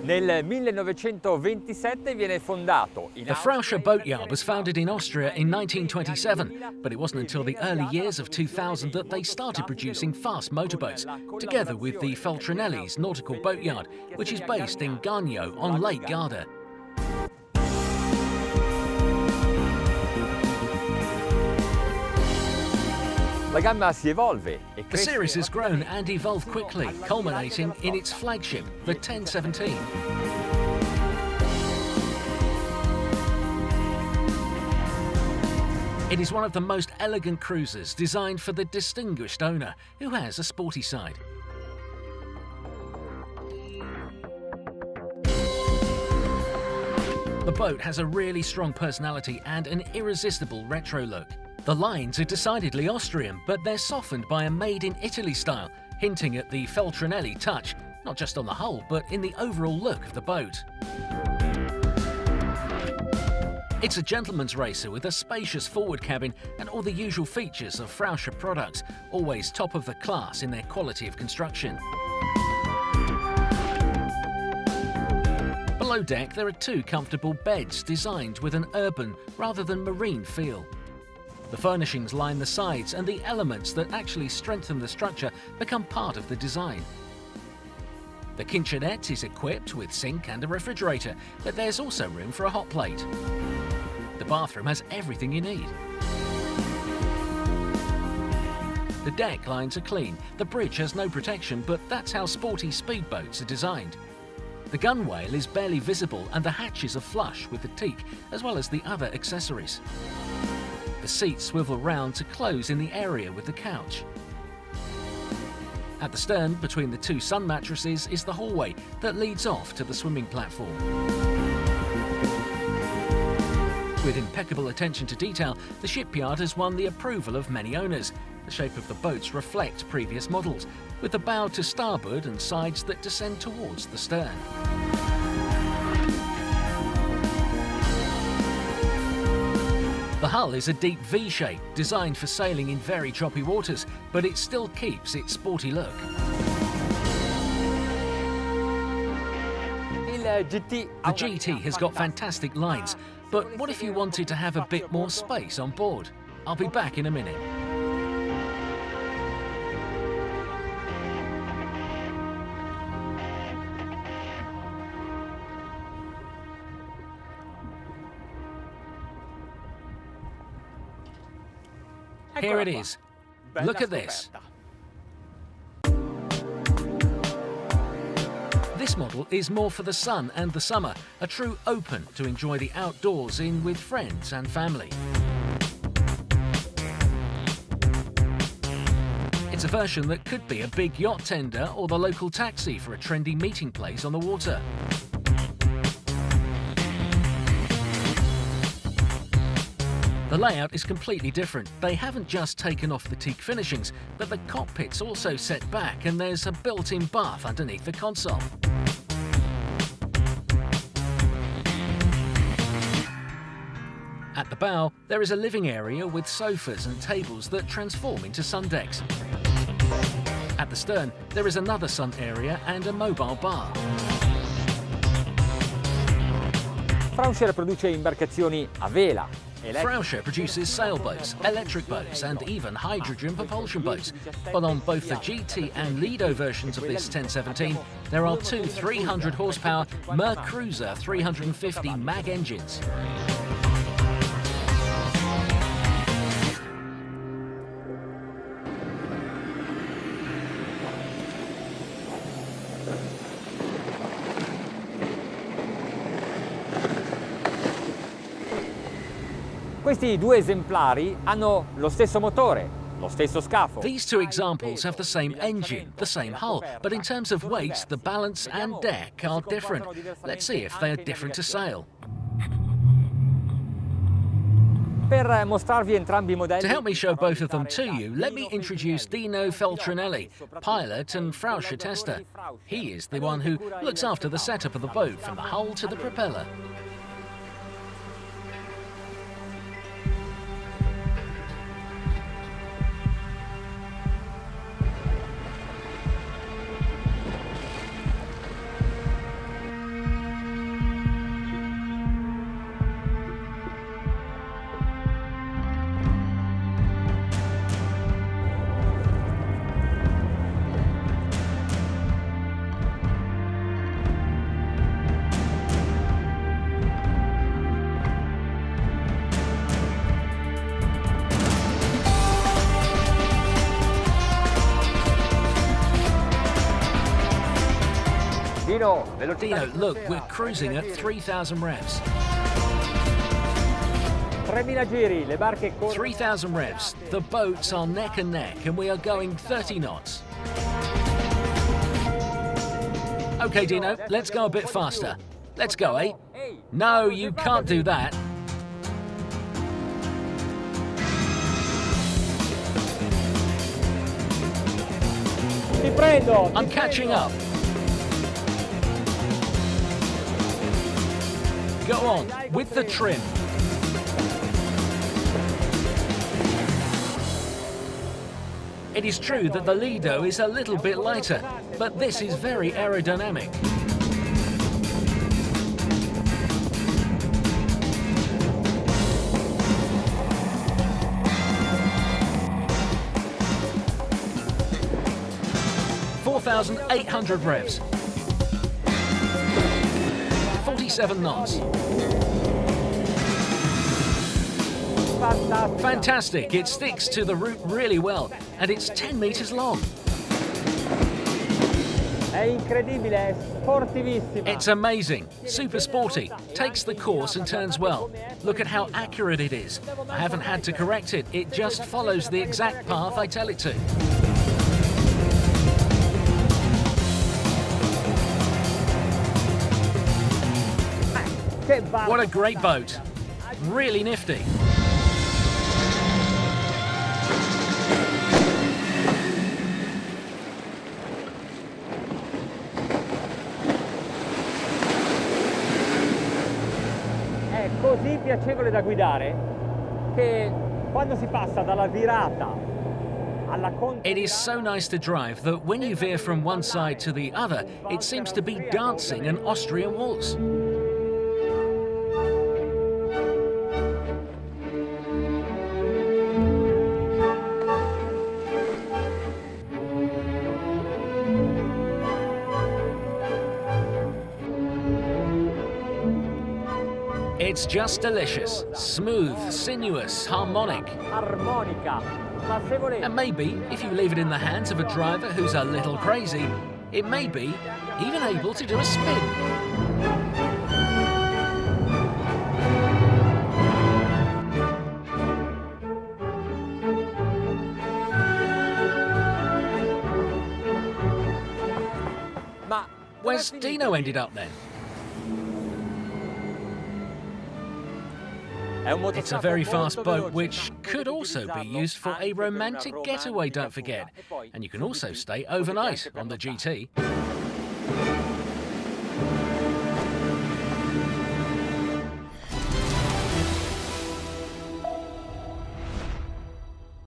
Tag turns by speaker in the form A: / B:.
A: Nel 1927 viene fondato in
B: The Frauscher boatyard was founded in Austria in 1927, but it wasn't until the early years of 2000 that they started producing fast motorboats, together with the Feltrinelli's nautical boatyard, which is based in Gagno on Lake Garda.
A: La gamma si evolve e
B: The series has grown and evolved quickly, culminating in its flagship, the 1017. It is one of the most elegant cruisers designed for the distinguished owner, who has a sporty side. The boat has a really strong personality and an irresistible retro look. The lines are decidedly Austrian, but they're softened by a made-in-Italy style, hinting at the Feltrinelli touch, not just on the hull, but in the overall look of the boat. It's a gentleman's racer with a spacious forward cabin and all the usual features of Frauscher products, always top of the class in their quality of construction. Below deck there are two comfortable beds designed with an urban rather than marine feel. The furnishings line the sides and the elements that actually strengthen the structure become part of the design. The kitchenette is equipped with sink and a refrigerator, but there's also room for a hot plate. The bathroom has everything you need. The deck lines are clean, the bridge has no protection, but that's how sporty speedboats are designed. The gunwale is barely visible and the hatches are flush with the teak, as well as the other accessories. The seats swivel round to close in the area with the couch. At the stern, between the two sun mattresses, is the hallway that leads off to the swimming platform. With impeccable attention to detail, the shipyard has won the approval of many owners. The shape of the boats reflect previous models, with the bow to starboard and sides that descend towards the stern. The hull is a deep V shape, designed for sailing in very choppy waters, but it still keeps its sporty look. The GT has got fantastic lines, but what if you wanted to have a bit more space on board? I'll be back in a minute. Here it is. Look at this. This model is more for the sun and the summer, a true open to enjoy the outdoors in with friends and family. It's a version that could be a big yacht tender or the local taxi for a trendy meeting place on the water. The layout is completely different. They haven't just taken off the teak finishings, but the cockpit's also set back and there's a built-in bath underneath the console. At the bow, there is a living area with sofas and tables that transform into sun decks. At the stern, there is another sun area and a mobile bar.
A: Frauscher produce imbarcazioni a vela.
B: Frauscher produces sailboats, electric boats and even hydrogen propulsion boats. But on both the GT and Lido versions of this 1017, there are two 300 horsepower Mercruiser 350 MAG engines.
A: Questi due esemplari hanno lo stesso motore, lo stesso scafo.
B: These two examples have the same engine, the same hull, but in terms of weight, the balance and deck are different. Let's see if they are different to sail. To help me show both of them to you, let me introduce Dino Feltrinelli, pilot and Frauscher tester. He is the one who looks after the setup of the boat from the hull to the propeller.
A: Dino, velocità
B: Dino,
A: di
B: look,
A: crociera.
B: we're cruising at 3,000 revs.
A: 3000 giri, le barche corrono.
B: 3,000 revs. The boats are neck and neck, and we are going 30 knots. Okay, Dino, let's go a bit faster. Let's go, eh? No, you can't do that.
A: Ti prendo!
B: I'm catching up. Go on, with the trim. It is true that the Lido is a little bit lighter, but this is very aerodynamic. ,800 revs. 47 knots. Fantastic, it sticks to the route really well, and it's 10 meters long.
A: È incredibile, è sportivissima.
B: It's amazing, super sporty, takes the course and turns well. Look at how accurate it is. I haven't had to correct it, it just follows the exact path I tell it to. What a great boat. Really nifty.
A: È così piacevole da guidare che quando si passa dalla virata alla
B: It is so nice to drive that when you veer from one side to the other, it seems to be dancing an Austrian waltz. It's just delicious, smooth, sinuous, harmonic.
A: armonica. Ma se volete,
B: And maybe, if you leave it in the hands of a driver who's a little crazy, it may be even able to do a spin.
A: ma
B: Where's Dino ended up then? It's a very fast boat which could also be used for a romantic getaway, don't forget. And you can also stay overnight on the GT.